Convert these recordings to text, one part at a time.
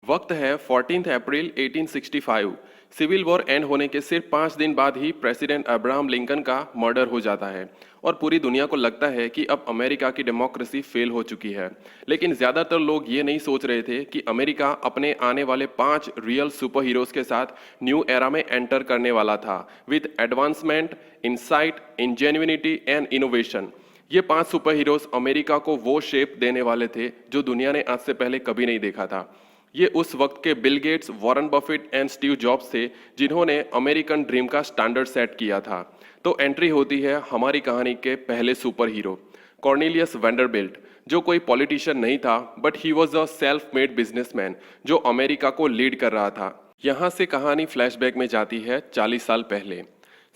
वक्त है 14 अप्रैल 1865। Civil war and होने के सिर्फ 5 दिन बाद ही प्रेसिडेंट अब्राहम लिंकन का मर्डर हो जाता है और पूरी दुनिया को लगता है कि अब अमेरिका की डेमोक्रेसी फेल हो चुकी है। लेकिन ज़्यादातर लोग ये नहीं सोच रहे थे कि अमेरिका अपने आने वाले 5 रियल सुपर हीरोज़ के साथ न्यू एरा में एंटर करने वाला था with advancement, insight, ingenuity and innovation. ये 5 सुपर हीरोज़ अमेरिका को वो शेप देने वाले थे जो दुनिया ने आज से पहले कभी नहीं देखा था। ये उस वक्त के Bill Gates, Warren Buffett and Steve jobs थे जिन्होंने अमेरिकन ड्रीम का स्टैंडर्ड सेट किया था। तो एंट्री होती है हमारी कहानी के पहले सुपर हीरो कॉर्नेलियस वैंडरबिल्ट, जो कोई पॉलिटिशियन नहीं था but he was a self made businessman जो अमेरिका को लीड कर रहा था। यहाँ से कहानी फ्लैशबैक में जाती है 40 साल पहले।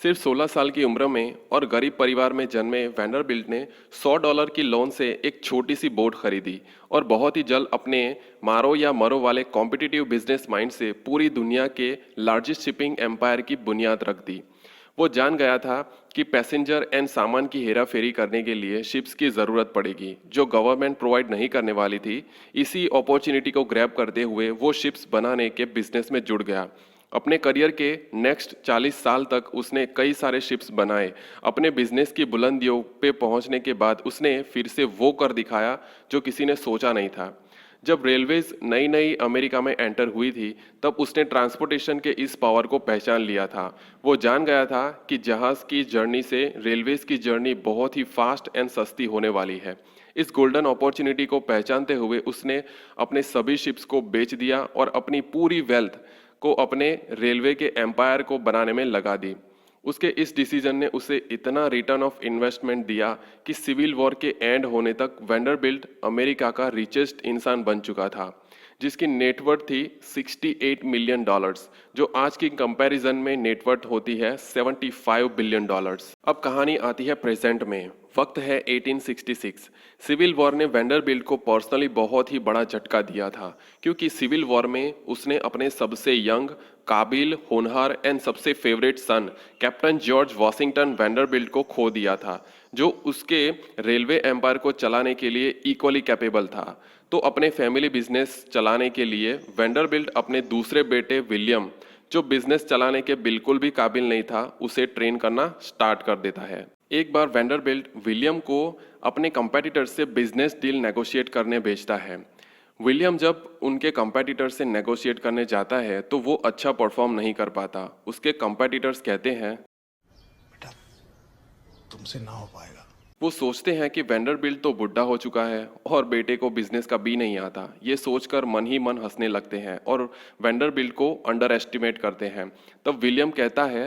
सिर्फ 16 साल की उम्र में और गरीब परिवार में जन्मे वैंडरबिल्ट ने $100 की लोन से एक छोटी सी बोट खरीदी और बहुत ही जल्द अपने मारो या मरो वाले कॉम्पिटिटिव बिजनेस माइंड से पूरी दुनिया के लार्जेस्ट शिपिंग एम्पायर की बुनियाद रख दी। वो जान गया था कि पैसेंजर एंड सामान की हेरा फेरी करने के लिए शिप्स की ज़रूरत पड़ेगी जो गवर्नमेंट प्रोवाइड नहीं करने वाली थी। इसी अपॉर्चुनिटी को ग्रैब करते हुए वो शिप्स बनाने के बिजनेस में जुड़ गया। अपने करियर के नेक्स्ट 40 साल तक उसने कई सारे शिप्स बनाए। अपने बिजनेस की बुलंदियों पे पहुंचने के बाद उसने फिर से वो कर दिखाया जो किसी ने सोचा नहीं था। जब रेलवेज नई नई अमेरिका में एंटर हुई थी तब उसने ट्रांसपोर्टेशन के इस पावर को पहचान लिया था। वो जान गया था कि जहाज़ की जर्नी से रेलवेज की जर्नी बहुत ही फास्ट एंड सस्ती होने वाली है। इस गोल्डन अपॉर्चुनिटी को पहचानते हुए उसने अपने सभी शिप्स को बेच दिया और अपनी पूरी वेल्थ को अपने रेलवे के एम्पायर को बनाने में लगा दी। उसके इस डिसीजन ने उसे इतना रिटर्न ऑफ इन्वेस्टमेंट दिया कि सिविल वॉर के एंड होने तक वैंडरबिल्ट अमेरिका का रिचेस्ट इंसान बन चुका था, जिसकी नेटवर्थ थी $68 मिलियन, जो आज की कंपैरिजन में नेटवर्थ होती है $75 बिलियन। अब कहानी आती है प्रेजेंट में। वक्त है 1866। सिविल वॉर ने वैंडरबिल्ट को पर्सनली बहुत ही बड़ा झटका दिया था क्योंकि सिविल वॉर में उसने अपने सबसे यंग, काबिल, होनहार एंड सबसे फेवरेट सन कैप्टन जॉर्ज वॉशिंगटन वैंडरबिल्ट को खो दिया था, जो उसके रेलवे एम्पायर को चलाने के लिए इक्वली कैपेबल था। तो अपने फैमिली बिजनेस चलाने के लिए वैंडरबिल्ट अपने दूसरे बेटे विलियम, जो बिजनेस चलाने के बिल्कुल भी काबिल नहीं था, उसे ट्रेन करना स्टार्ट कर देता है। एक बार वैंडरबिल्ट विलियम को अपने कंपेटिटर से बिजनेस डील नेगोशिएट करने भेजता है। विलियम जब उनके कंपेटिटर से नेगोशिएट करने जाता है तो वो अच्छा परफॉर्म नहीं कर पाता। उसके कंपेटिटर्स कहते हैं, बेटा तुमसे ना हो पाएगा। वो सोचते हैं कि वैंडरबिल्ट तो बुढ़ा हो चुका है और बेटे को बिजनेस का बी नहीं आता। ये सोचकर मन ही मन हंसने लगते हैं और वैंडरबिल्ट को अंडर एस्टिमेट करते हैं। तब विलियम कहता है,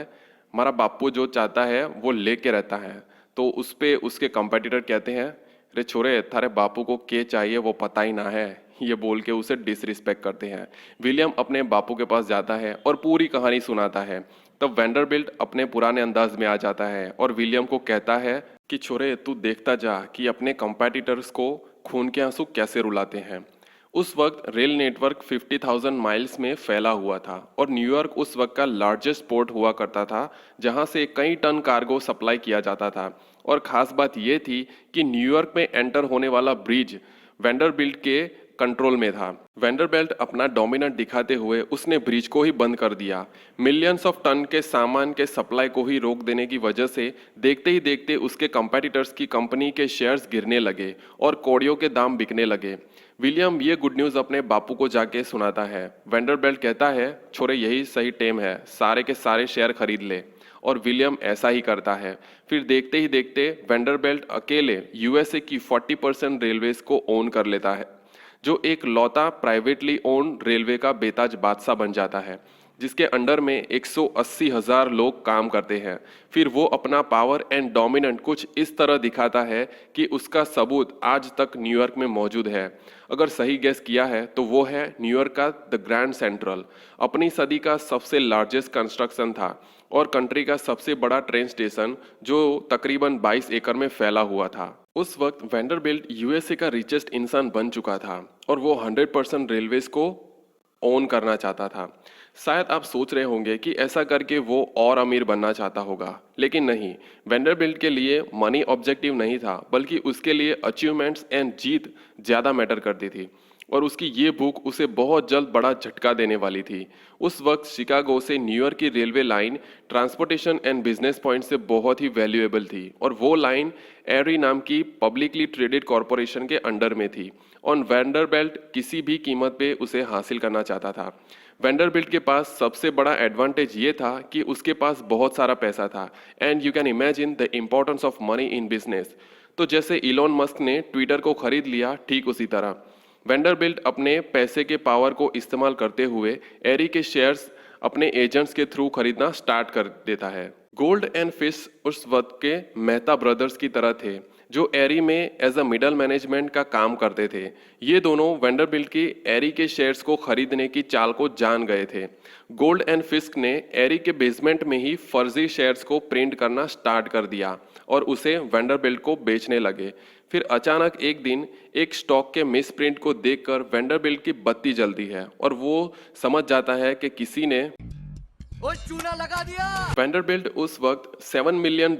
हमारा बापू जो चाहता है वो लेके रहता है। तो उस पे उसके कंपेटिटर कहते हैं, अरे छोरे थारे बापू को क्या चाहिए वो पता ही ना है। ये बोल के उसे डिसरिस्पेक्ट करते हैं। विलियम अपने बापू के पास जाता है और पूरी कहानी सुनाता है। तब वैंडरबिल्ट अपने पुराने अंदाज में आ जाता है और विलियम को कहता है कि छोरे तू देखता जा कि अपने कंपेटिटर्स को खून के आंसू कैसे रुलाते हैं। उस वक्त रेल नेटवर्क 50,000 माइल्स में फैला हुआ था और न्यूयॉर्क उस वक्त का लार्जेस्ट पोर्ट हुआ करता था, जहां से कई टन कार्गो सप्लाई किया जाता था। और खास बात यह थी कि न्यूयॉर्क में एंटर होने वाला ब्रिज वैंडरबिल्ट के कंट्रोल में था। वैंडरबिल्ट अपना डोमिनेंट दिखाते हुए उसने ब्रिज को ही बंद कर दिया। मिलियंस ऑफ टन के सामान के सप्लाई को ही रोक देने की वजह से देखते ही देखते उसके कंपेटिटर्स की कंपनी के शेयर्स गिरने लगे और कौड़ियों के दाम बिकने लगे। विलियम ये गुड न्यूज़ अपने बापू को जाके सुनाता है। वैंडरबिल्ट कहता है, छोरे यही सही टाइम है, सारे के सारे शेयर खरीद ले। और विलियम ऐसा ही करता है। फिर देखते ही देखते वैंडरबिल्ट अकेले यूएसए की 40% रेलवेज को ओन कर लेता है, जो एक लौता प्राइवेटली ओन्ड रेलवे का बेताज बादशाह बन जाता है, जिसके अंडर में 180,000 लोग काम करते हैं। फिर वो अपना पावर एंड डोमिनेंट कुछ इस तरह दिखाता है कि उसका सबूत आज तक न्यूयॉर्क में मौजूद है। अगर सही गेस किया है तो वो है न्यूयॉर्क का द ग्रैंड सेंट्रल। अपनी सदी का सबसे लार्जेस्ट कंस्ट्रक्शन था और कंट्री का सबसे बड़ा ट्रेन स्टेशन, जो तकरीबन 22 एकड़ में फैला हुआ था। उस वक्त वैंडरबिल्ट यूएसए का रिचेस्ट इंसान बन चुका था और वो 100% रेलवेज को ओन करना चाहता था। शायद आप सोच रहे होंगे कि ऐसा करके वो और अमीर बनना चाहता होगा, लेकिन नहीं। वैंडरबिल्ट के लिए मनी ऑब्जेक्टिव नहीं था, बल्कि उसके लिए अचीवमेंट्स एंड जीत ज़्यादा मैटर करती थी। और उसकी ये भूख उसे बहुत जल्द बड़ा झटका देने वाली थी। उस वक्त शिकागो से न्यूयॉर्क की railway line transportation and business point से बहुत ही वैल्यूएबल थी और वो लाइन एरी नाम की पब्लिकली ट्रेडेड कॉरपोरेशन के अंडर में थी और वेंडरबिल्ट किसी भी कीमत पे उसे हासिल करना चाहता था। वेंडरबिल्ट के पास सबसे बड़ा एडवांटेज ये था कि उसके पास बहुत सारा पैसा था and you can imagine the importance of money in business. तो जैसे इलॉन मस्क ने ट्विटर को खरीद लिया, ठीक उसी तरह वेंडरबिल्ट अपने पैसे के पावर को इस्तेमाल करते हुए एरी के शेयर्स अपने एजेंट्स के थ्रू खरीदना स्टार्ट कर देता है। गोल्ड एंड फिश उस वक्त के मेहता ब्रदर्स की तरह थे जो एरी में एज अ मिडल मैनेजमेंट का काम करते थे। ये दोनों वेंडरबिल्ट की एरी के शेयर्स को खरीदने की चाल को जान गए थे। गोल्ड एंड फिस्क ने एरी के बेसमेंट में ही फर्जी शेयर्स को प्रिंट करना स्टार्ट कर दिया और उसे वेंडरबिल्ट को बेचने लगे। फिर अचानक एक दिन एक स्टॉक के मिस प्रिंट को देखकर वेंडरबिल्ट की बत्ती जलती है और वो समझ जाता है कि किसी ने चूना लगा दिया। वेंडरबिल्ट उस वक्त $7 मिलियन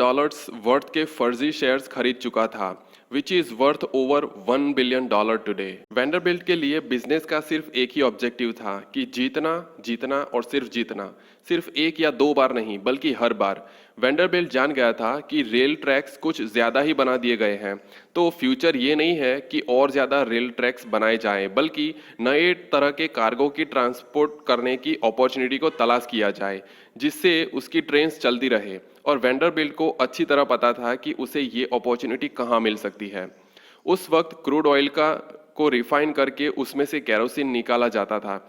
वर्थ के फर्जी शेयर्स खरीद चुका था, which is worth over $1 billion today. Vanderbilt के लिए बिजनेस का सिर्फ एक ही ऑब्जेक्टिव था कि जीतना जीतना और सिर्फ जीतना, सिर्फ एक या दो बार नहीं बल्कि हर बार। वेंडरबिल्ट जान गया था कि रेल ट्रैक्स कुछ ज्यादा ही बना दिए गए हैं, तो फ्यूचर ये नहीं है कि और ज्यादा रेल ट्रैक्स बनाए जाएं, बल्कि नए तरह के कार्गो की ट्रांसपोर्ट करने की अपॉर्चुनिटी को तलाश किया जाए जिससे उसकी ट्रेन्स चलती रहे। और वेंडरबिल्ट को अच्छी तरह पता था कि उसे ये अपॉर्चुनिटी कहाँ मिल सकती है। उस वक्त क्रूड ऑयल को रिफाइन करके उसमें से केरोसिन निकाला जाता था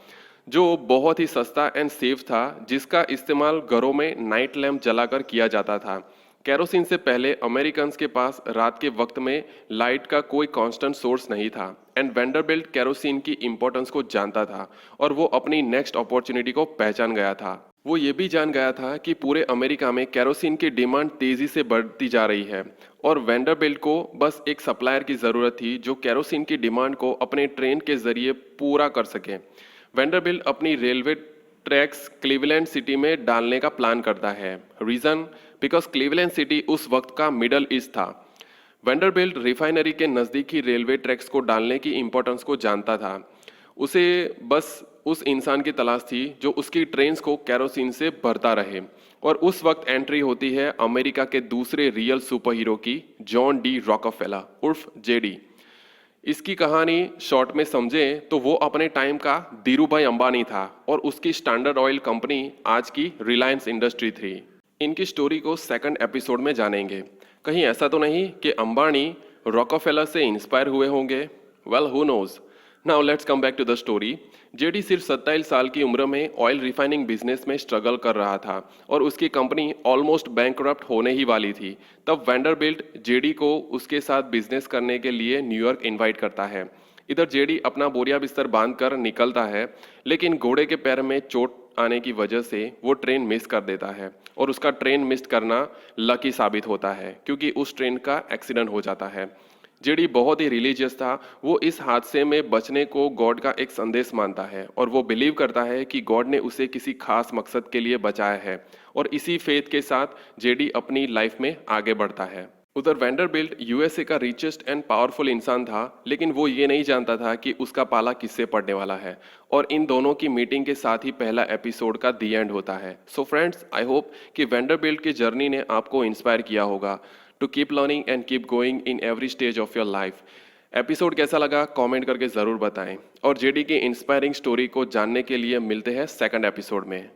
जो बहुत ही सस्ता एंड सेफ था, जिसका इस्तेमाल घरों में नाइट लैम्प जलाकर किया जाता था। केरोसिन से पहले अमेरिकन्स के पास रात के वक्त में लाइट का कोई कांस्टेंट सोर्स नहीं था एंड वेंडरबिल्ट केरोसिन की इंपॉर्टेंस को जानता था और वो अपनी नेक्स्ट अपॉर्चुनिटी को पहचान गया था। वो ये भी जान गया था कि पूरे अमेरिका में केरोसिन की डिमांड तेजी से बढ़ती जा रही है और वेंडरबिल्ट को बस एक सप्लायर की जरूरत थी जो केरोसिन की डिमांड को अपने ट्रेन के जरिए पूरा कर सके। वेंडरबिल्ट अपनी रेलवे ट्रैक्स क्लीवलैंड सिटी में डालने का प्लान करता है। रीजन बिकॉज क्लीवलैंड सिटी उस वक्त का मिडल ईस्ट था। वेंडरबिल्ट रिफाइनरी के नज़दीक ही रेलवे ट्रैक्स को डालने की इंपॉर्टेंस को जानता था। उसे बस उस इंसान की तलाश थी जो उसकी ट्रेन्स को केरोसिन से भरता रहे। और उस वक्त एंट्री होती है अमेरिका के दूसरे रियल सुपर हीरो की, जॉन डी रॉकफेलर उर्फ जेडी। इसकी कहानी शॉर्ट में समझें तो वो अपने टाइम का धीरूभाई अंबानी था और उसकी स्टैंडर्ड ऑयल कंपनी आज की रिलायंस इंडस्ट्री थी। इनकी स्टोरी को सेकंड एपिसोड में जानेंगे। कहीं ऐसा तो नहीं कि अंबानी रॉकफेलर से इंस्पायर हुए होंगे? Well, who knows. Now let's come back to the story. JD सिर्फ 27 साल की उम्र में ऑयल रिफाइनिंग बिजनेस में स्ट्रगल कर रहा था और उसकी कंपनी ऑलमोस्ट बैंकरप्ट होने ही वाली थी। तब वेंडरबिल्ट जेडी को उसके साथ बिजनेस करने के लिए न्यूयॉर्क इनवाइट करता है। इधर जेडी अपना बोरिया बिस्तर बांध कर निकलता है, लेकिन घोड़े के पैर में चोट आने की वजह से वो ट्रेन मिस कर देता है और उसका ट्रेन मिस करना लकी साबित होता है क्योंकि उस ट्रेन का एक्सीडेंट हो जाता है। जेडी बहुत ही रिलीजियस था। वो इस हादसे में बचने को गॉड का एक संदेश मानता है और वो बिलीव करता है कि गॉड ने उसे किसी खास मकसद के लिए बचाया है और इसी फेथ के साथ जेडी अपनी लाइफ में आगे बढ़ता है। उधर वेंडरबिल्ट यूएसए का रिचेस्ट एंड पावरफुल इंसान था, लेकिन वो ये नहीं जानता था कि उसका पाला किससे पड़ने वाला है। और इन दोनों की मीटिंग के साथ ही पहला एपिसोड का दी एंड होता है। सो फ्रेंड्स, आई होप कि वेंडरबिल्ट की जर्नी ने आपको इंस्पायर किया होगा to keep learning and keep going in every stage of your life. Episode कैसा लगा कमेंट करके ज़रूर बताएं और जेडी की इंस्पायरिंग स्टोरी को जानने के लिए मिलते हैं सेकंड एपिसोड में।